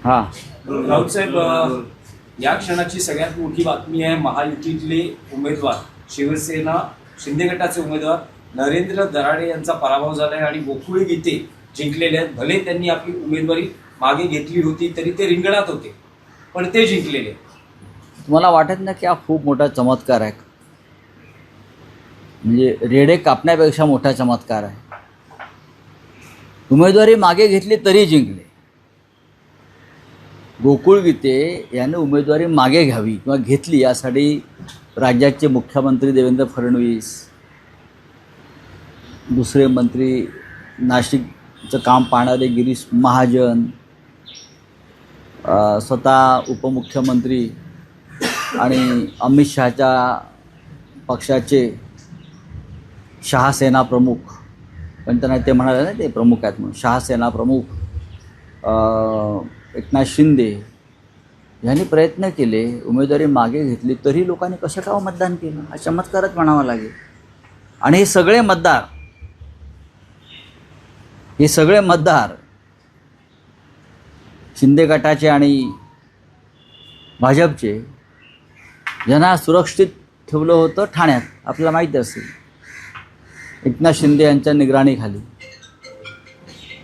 हां, राऊत साहेब, या क्षणाची सगळ्यात मोठी बातमी आहे महायुतीतले उमेदवार शिवसेना शिंदे गटाचे उमेदवार नरेंद्र दराडे यांचा पराभव झाला आहे आणि गोकुळ गीते जिंकलेले आहेत. भले त्यांनी आपली उमेदवारी मागे घेतली होती तरी ते रिंगणात होते, पण ते जिंकलेले. तुम्हाला वाटत ना की हा खूप मोठा चमत्कार आहे? म्हणजे रेडे कापण्यापेक्षा मोठा चमत्कार आहे. उमेदवारी मागे घेतली तरी जिंकले. गोकुळ गीते यांनी उमेदवारी मागे घ्यावी किंवा घेतली यासाठी राज्याचे मुख्यमंत्री देवेंद्र फडणवीस, दुसरे मंत्री नाशिकचं काम पाहणारे गिरीश महाजन, स्वतः उपमुख्यमंत्री आणि अमित शहाच्या पक्षाचे शहासेना प्रमुख, पण त्यांना ते म्हणाले ना ते प्रमुख आहेत म्हणून, शहासेना प्रमुख एकनाथ शिंदे यांनी प्रयत्न केले, उमेदवारी मागे घेतली तरी लोकांनी कसं काय मतदान केलं? हा चमत्कारच म्हणावा लागेल. आणि हे सगळे मतदार शिंदे गटाचे आणि भाजपचे, ज्यांना सुरक्षित ठेवलं होतं ठाण्यात, आपल्याला माहीत असेल, एकनाथ शिंदे यांच्या निगराणीखाली,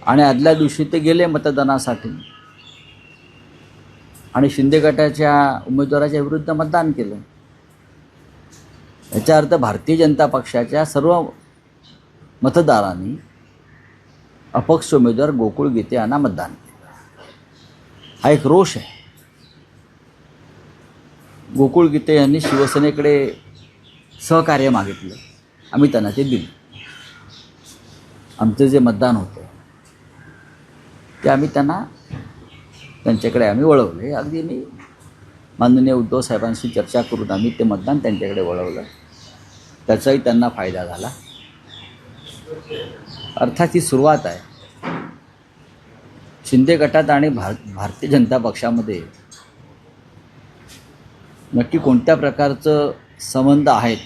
आणि आदल्या दिवशी ते गेले मतदानासाठी आणि शिंदे गटाच्या उमेदवाराच्या विरुद्ध मतदान केलं. याचा अर्थ भारतीय जनता पक्षाच्या सर्व मतदारांनी अपक्ष उमेदवार गोकुळ गीते यांना मतदान केलं. हा एक रोष आहे. गोकुळ गीते यांनी शिवसेनेकडे सहकार्य मागितलं, आम्ही त्यांना ते दिलं. आमचं जे मतदान होतं ते आम्ही त्यांच्याकडे आम्ही वळवले. अगदी मी माननीय उद्धव साहेबांशी चर्चा करून आम्ही ते मतदान त्यांच्याकडे वळवलं. त्याचाही त्यांना फायदा झाला. अर्थात ही सुरुवात आहे. शिंदे गटात आणि भारतीय जनता पक्षामध्ये नक्की कोणत्या प्रकारचं संबंध आहेत?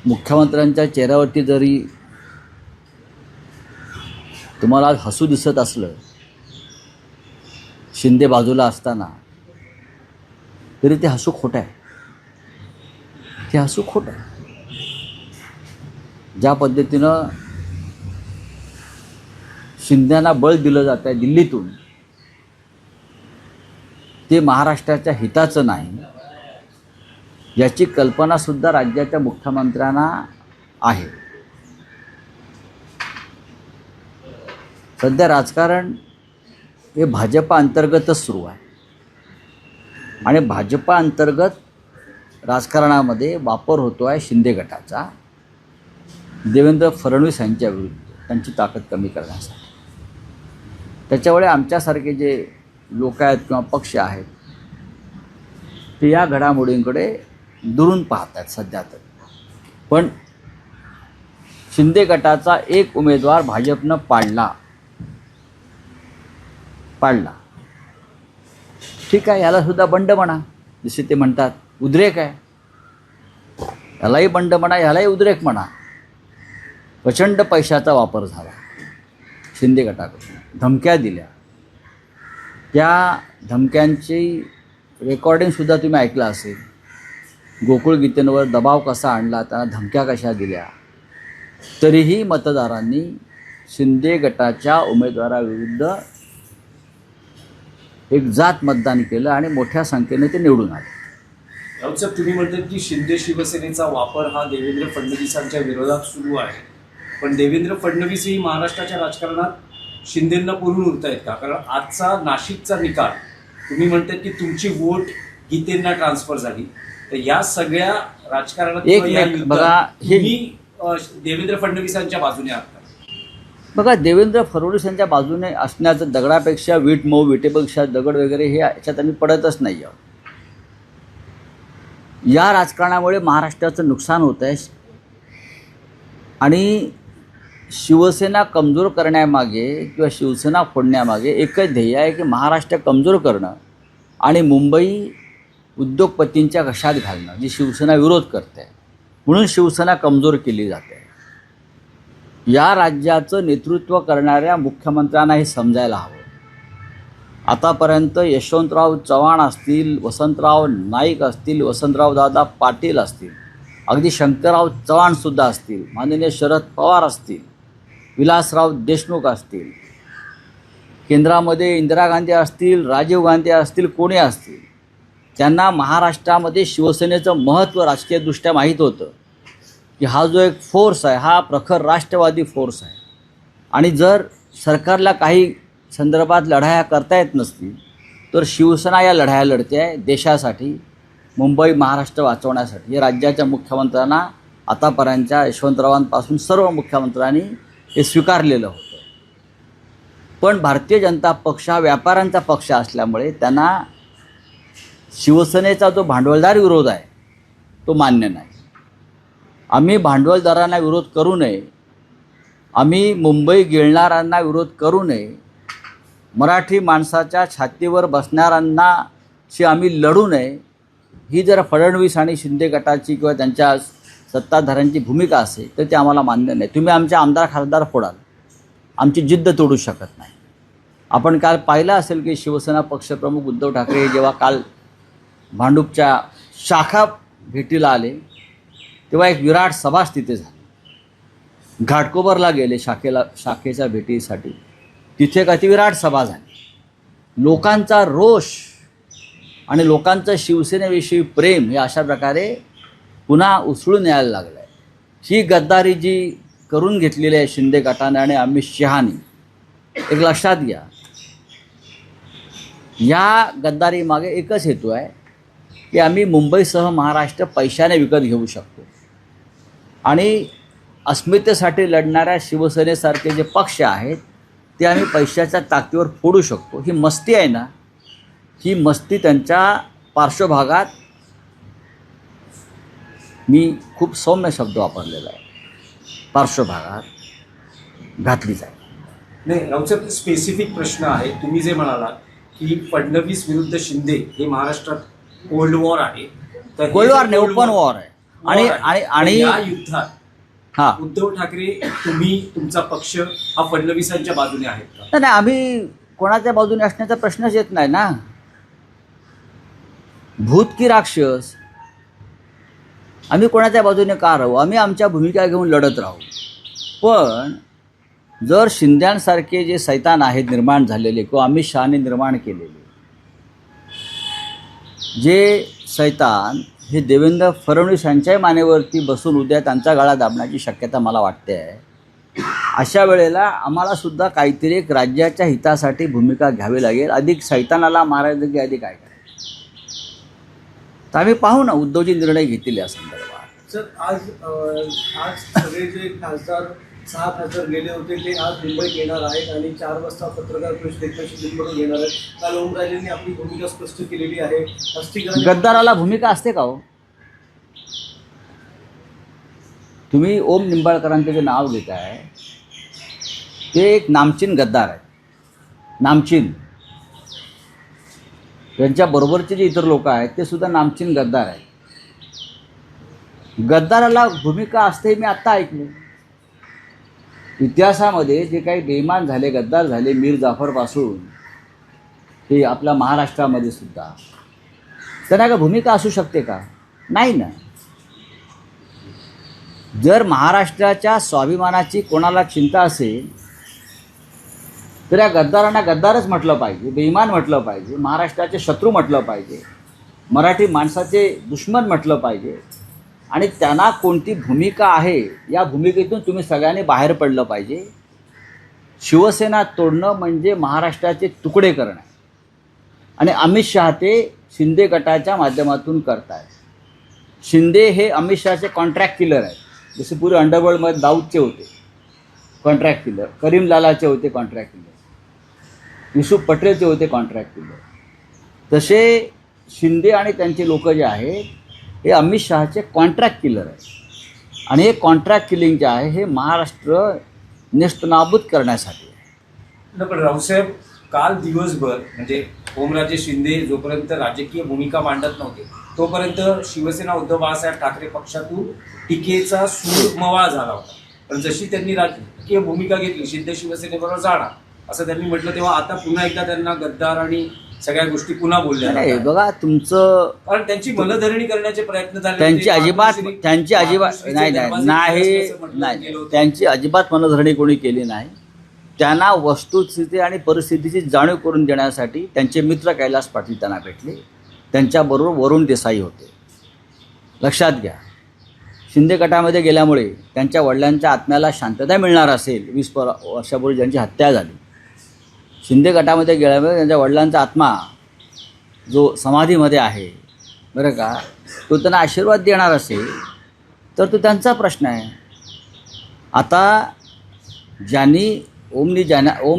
मुख्यमंत्र्यांच्या चेहऱ्यावरती जरी तुम्हाला आज हसू दिसत असलं शिंदे बाजूला असताना, तरी ते हसू खोटं आहे. ते हसू खोटं आहे. ज्या पद्धतीनं शिंद्यांना बळ दिलं जात आहे दिल्लीतून, ते महाराष्ट्राच्या हिताचं नाही याची कल्पनासुद्धा राज्याच्या मुख्यमंत्र्यांना आहे. सध्या राजकारण हे भाजपा अंतर्गतच सुरू आहे आणि भाजपा अंतर्गत राजकारणामध्ये वापर होतो आहे शिंदे गटाचा देवेंद्र फडणवीस यांच्या विरुद्ध, त्यांची ताकद कमी करण्यासाठी. त्याच्यामुळे आमच्यासारखे जे लोक आहेत किंवा पक्ष आहेत ते या घडामोडींकडे दुरून पाहत आहेत सध्या तर. पण शिंदे गटाचा एक उमेदवार भाजपनं पाडला, ठीक आहे, यालासुद्धा बंड म्हणा, जसे ते म्हणतात उद्रेक आहे, यालाही बंड म्हणा, यालाही उद्रेक म्हणा. प्रचंड पैशाचा वापर झाला शिंदे गटाकडून, धमक्या दिल्या. त्या धमक्यांची रेकॉर्डिंगसुद्धा तुम्ही ऐकलं असेल. गोकुळ गीतेंवर दबाव कसा आणला, त्यांना धमक्या कशा दिल्या. तरीही मतदारांनी शिंदे गटाच्या उमेदवाराविरुद्ध एक जात मतदान केलं आणि मोठ्या संख्येने ते निवडून आले. राऊत साहेब, तुम्ही म्हणतात की शिंदे शिवसेनेचा वापर हा देवेंद्र फडणवीसांच्या विरोधात सुरू आहे, पण देवेंद्र फडणवीसही महाराष्ट्राच्या राजकारणात शिंदेंना पुरून उरत आहेत का? कारण आजचा नाशिकचा निकाल, तुम्ही म्हणतात की तुमची वोट गीतेंना ट्रान्सफर झाली, तर या सगळ्या राजकारणात एक बघा, तुम्ही देवेंद्र फडणवीसांच्या बाजूने आहात. बघा, देवेंद्र फडणवीस यांच्या बाजूने असण्याचं, दगडापेक्षा वीट मऊ, विटेपेक्षा दगड वगैरे हे याच्यात आम्ही पडतच नाही आहोत. या राजकारणामुळे महाराष्ट्राचं नुकसान होत आहे आणि शिवसेना कमजोर करण्यामागे किंवा शिवसेना फोडण्यामागे एकच ध्येय आहे की महाराष्ट्र कमजोर करणं आणि मुंबई उद्योगपतींच्या घशात घालणं, जी शिवसेना विरोध करते. म्हणून शिवसेना कमजोर केली जाते. या राज्याचं नेतृत्व करणाऱ्या मुख्यमंत्र्यांना हे समजायला हवं आतापर्यंत यशवंतराव चव्हाण असतील, वसंतराव नाईक असतील, वसंतराव दादा पाटील असतील, अगदी शंकरराव चव्हाणसुद्धा असतील, माननीय शरद पवार असतील, विलासराव देशमुख असतील, केंद्रामध्ये इंदिरा गांधी असतील, राजीव गांधी असतील, कोणी असतील, त्यांना महाराष्ट्रामध्ये शिवसेनेचं महत्त्व राजकीयदृष्ट्या माहीत होतं की हा जो एक फोर्स आहे हा प्रखर राष्ट्रवादी फोर्स आहे आणि जर सरकारला काही संदर्भात लढाया करता येत नसतील तर शिवसेना या लढाया लढते आहे देशासाठी, मुंबई महाराष्ट्र वाचवण्यासाठी. हे राज्याच्या मुख्यमंत्र्यांना आतापर्यंतच्या यशवंतरावांपासून सर्व मुख्यमंत्र्यांनी हे स्वीकारलेलं होतं. पण भारतीय जनता पक्ष हा व्यापाऱ्यांचा पक्ष असल्यामुळे त्यांना शिवसेनेचा जो भांडवलदार विरोध आहे तो मान्य नाही. आम्ही भांडवलदारांना विरोध करू नये, आम्ही मुंबई गिळणाऱ्यांना विरोध करू नये, मराठी माणसाच्या छातीवर बसणाऱ्यांनाशी आम्ही लढू नये, ही जर फडणवीस आणि शिंदे गटाची किंवा त्यांच्या सत्ताधाऱ्यांची भूमिका असेल तर ते आम्हाला मान्य नाही. तुम्ही आमचे आमदार खासदार फोडाल, आमची जिद्द तोडू शकत नाही. आपण काल पाहिलं असेल की शिवसेना पक्षप्रमुख उद्धव ठाकरे जेव्हा काल भांडूपच्या शाखा भेटीला आले तेव्हा एक विराट सभाच तिथे झाली. घाटकोपरला गेले शाखेच्या भेटीसाठी, तिथे एक अतिविराट सभा झाली. लोकांचा रोष आणि लोकांचं शिवसेनेविषयी प्रेम हे अशा प्रकारे पुन्हा उसळून यायला लागलं आहे. ही गद्दारी जी करून घेतलेली आहे शिंदे गटाने आणि अमित शहानी, एक लक्षात घ्या, या गद्दारीमागे एकच हेतू आहे की आम्ही मुंबईसह महाराष्ट्र पैशाने विकत घेऊ शकतो आणि अस्मितेसाठी लढणाऱ्या शिवसेनेसारखे जे पक्ष आहेत ते आम्ही पैशाच्या ताकदीवर फोडू शकतो. ही मस्ती आहे ना, ही मस्ती त्यांच्या पार्श्वभागात, मी खूप सौम्य शब्द वापरलेला आहे, पार्श्वभागात घातलीच आहे. नाही राऊसाहेब, स्पेसिफिक प्रश्न आहे. तुम्ही जे म्हणालात की फडणवीस विरुद्ध शिंदे हे महाराष्ट्रात कोल्ड वॉर आहे, तर कोल्ड वॉर नाही, ओपन वॉर आहे. आणि आणि आणि या युद्धात हां, उद्धव ठाकरे, तुम्ही, तुमचा पक्ष हा फडणवीसांच्या बाजूने आहेत का? नाही, आम्ही कोणाच्या बाजूने असण्याचा प्रश्नच येत नाही ना. भूत की राक्षस, आम्ही कोणाच्या बाजूने का राहू? आम्ही आमच्या भूमिका घेऊन लढत राहू. पण जर शिंद्यांसारखे जे सैतान आहेत निर्माण झालेले किंवा अमित शहाने निर्माण केलेले जे सैतान हे देवेंद्र फडणवीस यांच्याही मानेवरती बसून उद्या त्यांचा गळा दाबण्याची शक्यता मला वाटते आहे. अशा वेळेला आम्हालासुद्धा काहीतरी एक राज्याच्या हितासाठी भूमिका घ्यावी लागेल. अधिक सैतानाला मारायचं की अधिक काय करायचं, तर आम्ही पाहू ना उद्धवजी निर्णय घेतील या संदर्भात. सर, आज सगळे जे खासदार 6 खासदार गेले होते ते आज मुंबईत येणार आहेत आणि 4 वाजता पत्रकार परिषद दिल्लीमधून घेणार आहेत. काल ओमराजेंनी आपली भूमिका स्पष्ट केलेली आहे. गद्दाराला भूमिका असते का हो? तुम्ही ओम निंबाळकरांचं जे नाव घेत आहे ते एक नामचीन गद्दार आहे, नामचीन. त्यांच्या बरोबरचे जे इतर लोक आहेत ते सुद्धा नामचीन गद्दार आहेत. गद्दाराला भूमिका असते मी आत्ता ऐकले. इतिहासामध्ये जे काही बेईमान झाले, गद्दार झाले, मीर जाफरपासून हे आपल्या महाराष्ट्रामध्ये सुद्धा, त्यांना का भूमिका असू शकते का? नाही ना. जर महाराष्ट्राच्या स्वाभिमानाची कोणाला चिंता असेल तर या गद्दारांना गद्दारच म्हटलं पाहिजे, बेईमान म्हटलं पाहिजे, महाराष्ट्राचे शत्रू म्हटलं पाहिजे, मराठी माणसाचे दुश्मन म्हटलं पाहिजे. आणि त्यांना कोणती भूमिका आहे या भूमिकेतून तुम्ही सगळ्यांनी बाहेर पडलं पाहिजे. शिवसेना तोडणं म्हणजे महाराष्ट्राचे तुकडे करणं आणि अमित शहा ते शिंदे गटाच्या माध्यमातून करत आहेत. शिंदे हे अमित शहाचे कॉन्ट्रॅक्ट किलर आहेत. जसे पुरे अंडरवर्ल्डमध्ये दाऊदचे होते कॉन्ट्रॅक्ट किलर, करीम लालाचे होते कॉन्ट्रॅक्ट किलर, युसुफ पटेलचे होते कॉन्ट्रॅक्ट किलर, तसे शिंदे आणि त्यांचे लोक जे आहेत हे अमित शहाचे कॉन्ट्रॅक्ट किलर आहेत. आणि हे कॉन्ट्रॅक्ट किलिंग जे आहे हे महाराष्ट्र नेस्तनाबूत करण्यासाठी आहे. पण रावसाहेब, काल दिवसभर म्हणजे ओमराजे शिंदे जोपर्यंत राजकीय भूमिका मांडत नव्हते तोपर्यंत शिवसेना उद्धव बाळासाहेब ठाकरे पक्षातून टीकेचा सूर मवाळ झाला होता. पण जशी त्यांनी राजकीय भूमिका घेतली, शिंदे शिवसेनेबरोबर जाणार, असं त्यांनी म्हटलं, तेव्हा आता पुन्हा एकदा त्यांना गद्दार आणि सगळ्या गोष्टी पुन्हा बोलल्या नाही जातात. बघा तुमचं कारण त्यांची मनधरणी करण्याचे प्रयत्न झाले. त्यांची ते अजिबात मातोश्री- त्यांची अजिबात मातोश्रीचे नाही दरवाजे नाही उघडले नाही असं म्हटलं नाही गेलं होतं. त्यांची अजिबात मनधरणी कोणी केली नाही. त्यांना वस्तुस्थिती आणि परिस्थितीची जाणीव करून देण्यासाठी त्यांचे मित्र कैलास पाटील त्यांना भेटले. त्यांच्याबरोबर वरुण देसाई होते. लक्षात घ्या, शिंदे गटामध्ये गेल्यामुळे त्यांच्या वडिलांच्या आत्म्याला शांतता मिळणार असेल. 20 वर्षापूर्वी ज्यांची हत्या झाली, शिंदे गटामध्ये गेल्यामुळे त्यांच्या वडिलांचा आत्मा जो समाधीमध्ये आहे बरं का, तो त्यांना आशीर्वाद देणार असेल तर तो त्यांचा प्रश्न आहे. आता ज्यांनी ओम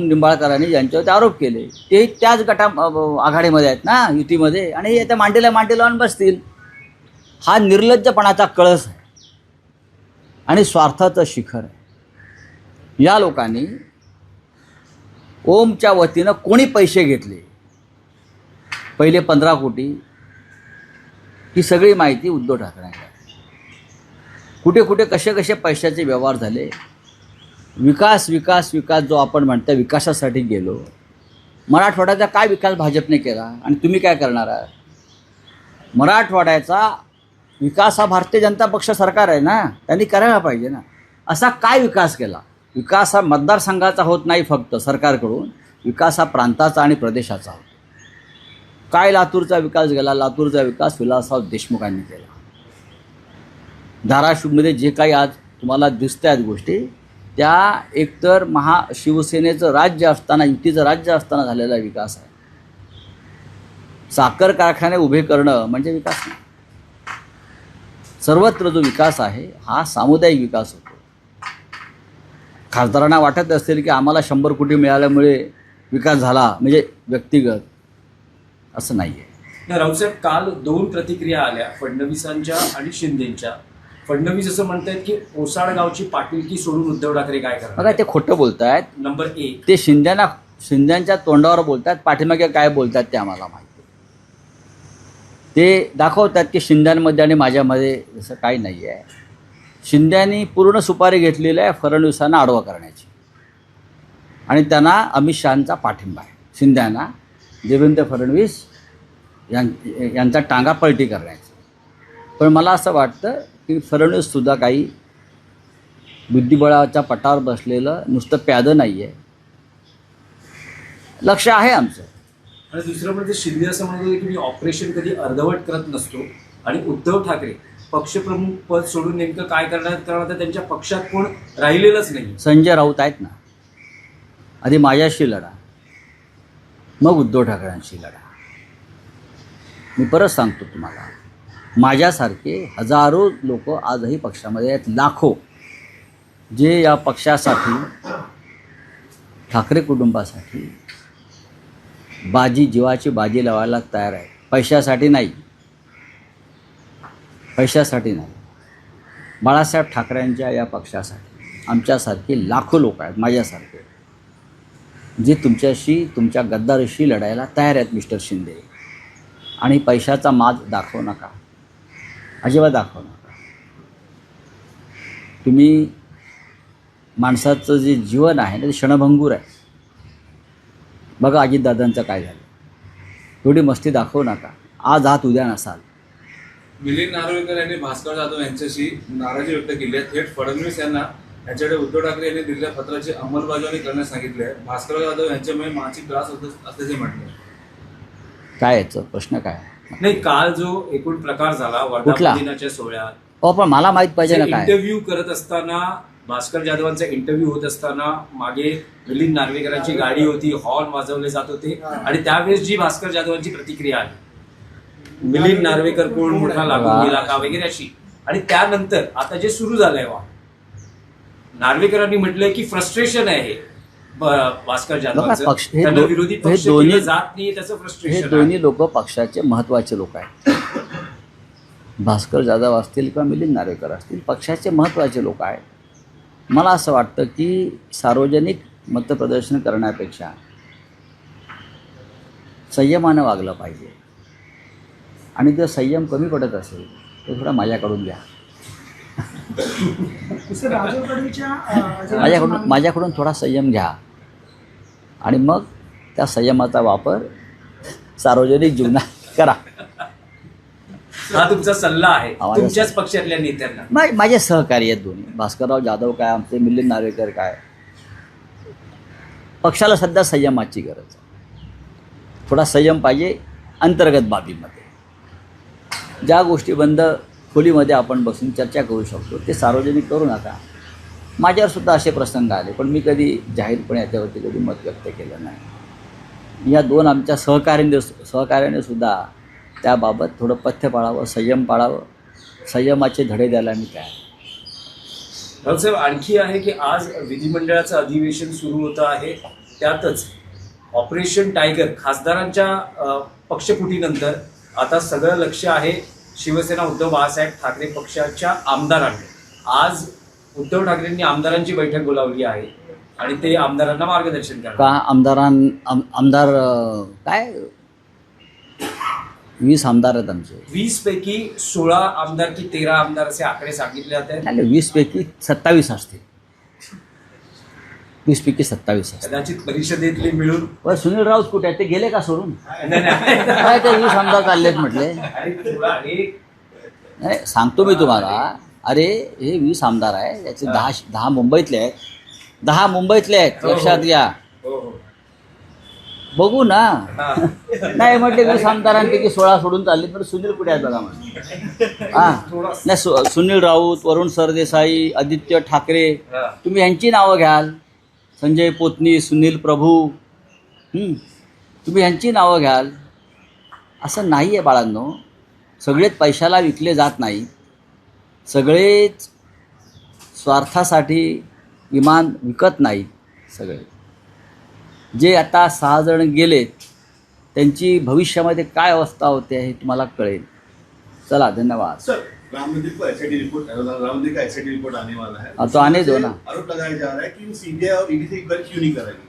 निंबाळकरांनी ज्यांच्यावरती आरोप केले ते त्याच आघाडीमध्ये आहेत ना, युतीमध्ये, आणि हे त्या मांडीला लावून बसतील. हा निर्लज्जपणाचा कळस आहे आणि स्वार्थाचं शिखर आहे. या लोकांनी ओमच्या वतीनं कोणी पैसे घेतले, पहिले 15 कोटी, ही सगळी माहिती उद्धव ठाकरेंना आहे. कुठे कुठे कसे कसे पैशाचे व्यवहार झाले. विकास विकास विकास जो आपण म्हणतो, विकासासाठी गेलो. मराठवाड्याचा काय विकास भाजपने केला आणि तुम्ही काय करणार आहात? मराठवाड्याचा विकास हा भारतीय जनता पक्ष सरकार आहे ना, त्यांनी करायला पाहिजे ना. असा काय विकास केला? विकास हा मतदारसंघाचा होत नाही फक्त सरकारकडून, विकास हा प्रांताचा आणि प्रदेशाचा होतो. काय लातूरचा विकास गेला? लातूरचा विकास विलासराव देशमुखांनी केला. धाराशिवमध्ये जे काही आज तुम्हाला दिसत आहेत गोष्टी, त्या एकतर शिवसेनेचं राज्य असताना, युतीचं राज्य असताना झालेला विकास आहे. साखर कारखाने उभे करणं म्हणजे विकास नाही. सर्वत्र जो विकास आहे हा सामुदायिक विकास होतो. खासदारांना वाटत असेल की आम्हाला 100 कोटी मिळाल्यामुळे विकास झाला म्हणजे व्यक्तिगत, असं नाही आहे. राऊतसाहेब, काल 2 प्रतिक्रिया आल्या फडणवीसांच्या आणि शिंदेंच्या. फडणवीस असं म्हणतायत की ओसाड गावची पाटीलकी सोडून उद्धव ठाकरे काय करणार? बघा, ते खोटं बोलत आहेत. नंबर 1, ते शिंद्यांच्या तोंडावर बोलतात, पाठीमागे काय बोलतात ते आम्हाला माहिती. ते दाखवतात की शिंद्यांमध्ये आणि माझ्यामध्ये जसं काही नाही आहे. शिंद्यांनी पूर्ण सुपारी घेतलेली आहे फडणवीसांना आडवा करण्याची, आणि त्यांना अमित शहांचा पाठिंबा आहे. शिंद्यांना देवेंद्र फडणवीस यांचा टांगा पलटी करण्याची. पण मला असं वाटतं की फडणवीससुद्धा काही बुद्धिबळाच्या पटावर बसलेलं नुसतं प्यादं नाही आहे. लक्ष आहे आमचं. आणि दुसरं म्हणजे शिंदे असं म्हणत होते की मी ऑपरेशन कधी अर्धवट करत नसतो, आणि उद्धव ठाकरे पक्षप्रमुख पद सोडून नेमकं काय करणार, कारण आता त्यांच्या पक्षात कोण राहिलेलंच नाही. संजय राऊत आहेत ना, आधी माझ्याशी लढा, मग उद्धव ठाकरेंशी लढा. मी परत सांगतो तुम्हाला, माझ्यासारखे हजारो लोक आजही पक्षामध्ये आहेत, लाखो, जे या पक्षासाठी, ठाकरे कुटुंबासाठी जीवाची बाजी लावायला तयार आहे. पैशासाठी नाही, पैशासाठी नाही. बाळासाहेब ठाकरेंच्या या पक्षासाठी आमच्यासारखे लाखो लोक आहेत, माझ्यासारखे, जे तुमच्या गद्दारीशी लढायला तयार आहेत. मिस्टर शिंदे, आणि पैशाचा माज दाखवू नका, अजिबात दाखवू नका. तुम्ही माणसाचं जे जीवन आहे ना, ते क्षणभंगूर आहे. बघा अजितदादांचं काय झालं. एवढी मस्ती दाखवू नका. आज आहात, उद्या नसाल. मिलिंद नार्वेकर यांनी भास्कर जाधव यांच्याशी नाराजी व्यक्त केली आहे. थेट फडणवीस यांना यांच्याकडे उद्धव ठाकरे यांनी दिलेल्या पत्राची अंमलबजावणी करण्यास सांगितले आहे. भास्कर जाधव यांच्यामुळे मानसिक त्रास होत असल्याचे म्हटले. काय याचं प्रश्न काय आहे? नाही, काल जो एकूण प्रकार झाला कुठला? वर्धापन दिनाच्या सोहळ्यात, हो, पण मला माहीत पाहिजे ना काय. इंटरव्ह्यू करत असताना, भास्कर जाधवांचा इंटरव्ह्यू होत असताना मागे मिलिंद नार्वेकरांची गाडी होती, हॉर्न वाजवले जात होते, आणि त्यावेळेस जी भास्कर जाधवांची प्रतिक्रिया आली, मिलिंद नार्वेकर कोण, मोठा लागून गेला का वगैरे अशी. आणि त्यानंतर आता जे सुरू झालंय, नार्वेकरांनी म्हटलंय की फ्रस्ट्रेशन आहे हे भास्कर जाधवांचं, पक्ष हे त्यांना विरोधी पक्ष केलं जात नाही, त्याचं हे फ्रस्ट्रेशन. दोन्ही लोक पक्षाचे महत्त्वाचे लोक आहेत. भास्कर जाधव असतील किंवा मिलिंद नार्वेकर असतील, पक्षाचे महत्त्वाचे लोक आहेत. मला असं वाटतं की सार्वजनिक मतप्रदर्शन करण्यापेक्षा संयमानं वागलं पाहिजे. आणि जर संयम कमी पडत असेल तर थोडा माझ्याकडून घ्या. माझ्याकडून थोडा संयम घ्या. आणि मग त्या संयमाचा वापर सार्वजनिक जीवनात करा. हा तुमचा सल्ला आहे आवाज- तुमच्याच पक्षातल्या नेत्यांना. माझे सहकारी आहेत दोन्ही, भास्करराव जाधव काय, आमचे मिलिंद नार्वेकर काय. पक्षाला सध्या संयमाची गरज आहे. थोडा संयम पाहिजे अंतर्गत बाबीमध्ये. ज्या गोष्टी बंद खोलीमध्ये आपण बसून चर्चा करू शकतो ते सार्वजनिक करू नका. माझ्यावरसुद्धा असे प्रसंग आले, पण मी कधी जाहीरपणे याच्यावरती कधी मत व्यक्त केलं नाही. या दोन आमच्या सहकार्याने सुद्धा त्याबाबत थोडं पथ्य पाळावं, संयम पाळावं. संयमाचे धडे द्यायला मी काय. रावसाहेब, आणखी आहे की आज विधिमंडळाचं अधिवेशन सुरू होतं आहे, त्यातच ऑपरेशन टायगर खासदारांच्या पक्षफुटीनंतर आता सगळं लक्ष आहे शिवसेना उद्धव बाळासाहेब ठाकरे पक्षाच्या आमदारांकडे. आज उद्धव ठाकरेंनी आमदारांची बैठक बोलावली आहे आणि ते आमदारांना मार्गदर्शन करणार. का आमदार काय 20 आमदार आहेत आमचे. 20 पैकी 16 आमदार की 13 आमदार असे आकडे सांगितले जात आहेत. नाही, 20 पैकी 27 असतील. 20 पैकी 27 असतील. कदाचित परिषदेतले मिळून. बरं, सुनील राऊत कुठे आहेत? ते गेले का सोडून? नाही, नाही. काय ते 20 आमदार चाललेत म्हटले. अरे, थोडा एक नाही, सांगतो मी तुम्हाला. अरे हे 20 आमदार आहे, त्याचे 10 मुंबईतले आहेत. 10 मुंबईतले आहेत, लक्षात घ्या. हो, हो. बघू ना. हा. नाही म्हटले 20 आमदारांपैकी 16 सोडून चालले, तर सुनील कुठे आहेत बघा म्हणे. हां, नाही, सुनील राऊत, वरुण सरदेसाई, आदित्य ठाकरे, हा. तुम्ही यांची नावं घ्याल. संजय पोतनी, सुनील प्रभू, तुम्ही यांची नावं घ्याल. असं नाही आहे बाळांनो. सगळेच पैशाला विकले जात नाही. सगळेच स्वार्थासाठी विमान विकत नाहीत. सगळे जे आता 6 जण गेलेत त्यांची भविष्यामध्ये काय अवस्था होते हे तुम्हाला कळेल. चला, धन्यवाद. सर, राम मंदिर को एसआईटी रिपोर्ट, राम मंदिर का एसआईटी रिपोर्ट आने वाला है. हाँ, तो आने दो ना. आरोप लगाया जा रहा है कि सीबीआई और ईडी से एक बार क्यों नहीं कराएगी.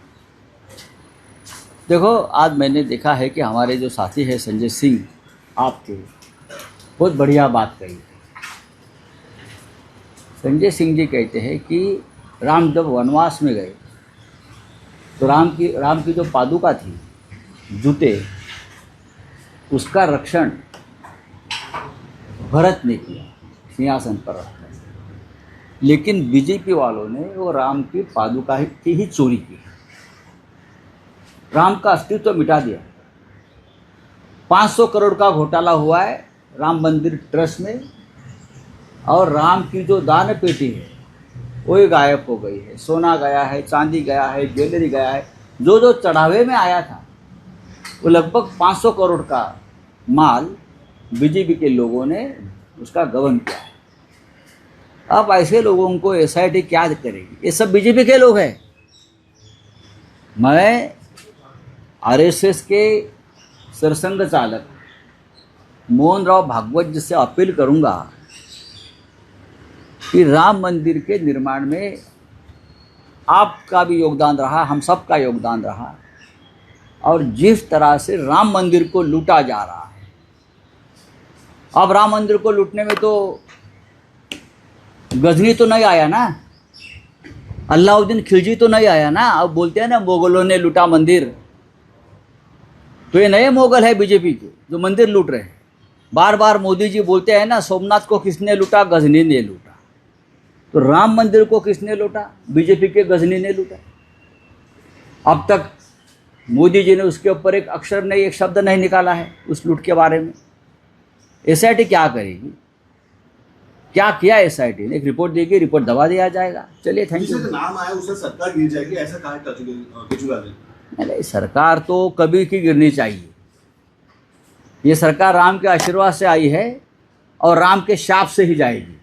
देखो, आज मैंने देखा है कि हमारे जो साथी हैं संजय सिंह आपके, बहुत बढ़िया बात कही. संजय सिंह जी कहते हैं कि राम जब वनवास में गए तो राम की जो पादुका थी, जूते, उसका रक्षण भरत ने किया सिंहासन पर रखकर. लेकिन बीजेपी वालों ने वो राम की पादुका की ही चोरी की. राम का अस्तित्व मिटा दिया. 500 करोड़ का घोटाला हुआ है राम मंदिर ट्रस्ट में, और राम की जो दान पेटी है वो ही गायब हो गई है. सोना गया है, चांदी गया है, ज्वेलरी गया है. जो चढ़ावे में आया था वो लगभग 500 करोड़ का माल बीजेपी के लोगों ने उसका गबन किया है. अब ऐसे लोगों को एसआईटी क्या करेगी? ये सब बीजेपी के लोग हैं. मैं आरएसएस के सरसंघ चालक मोहन राव भागवत जी से अपील करूंगा कि राम मंदिर के निर्माण में आपका भी योगदान रहा, हम सब का योगदान रहा. और जिस तरह से राम मंदिर को लूटा जा रहा है, अब राम मंदिर को लूटने में तो गजनी तो नहीं आया ना, अलाउद्दीन खिलजी तो नहीं आया ना. अब बोलते हैं ना मुगलों ने लूटा मंदिर, तो ये नए मुगल है बीजेपी के जो मंदिर लूट रहे हैं. बार बार मोदी जी बोलते हैं ना, सोमनाथ को किसने लूटा? गजनी ने लूटा. तो राम मंदिर को किसने लूटा? बीजेपी के गजनी ने लूटा. अब तक मोदी जी ने उसके ऊपर एक अक्षर नहीं, एक शब्द नहीं निकाला है उस लूट के बारे में. एसआईटी क्या करेगी? क्या किया एसआईटी ने? एक रिपोर्ट देगी, रिपोर्ट दबा दिया जाएगा. चलिए, थैंक यू. जिससे नाम आया उसे सरकार गिर जाएगी, ऐसा कहा केजरीवाल ने. नहीं, सरकार तो कभी की गिरनी चाहिए. ये सरकार राम के आशीर्वाद से आई है और राम के शाप से ही जाएगी.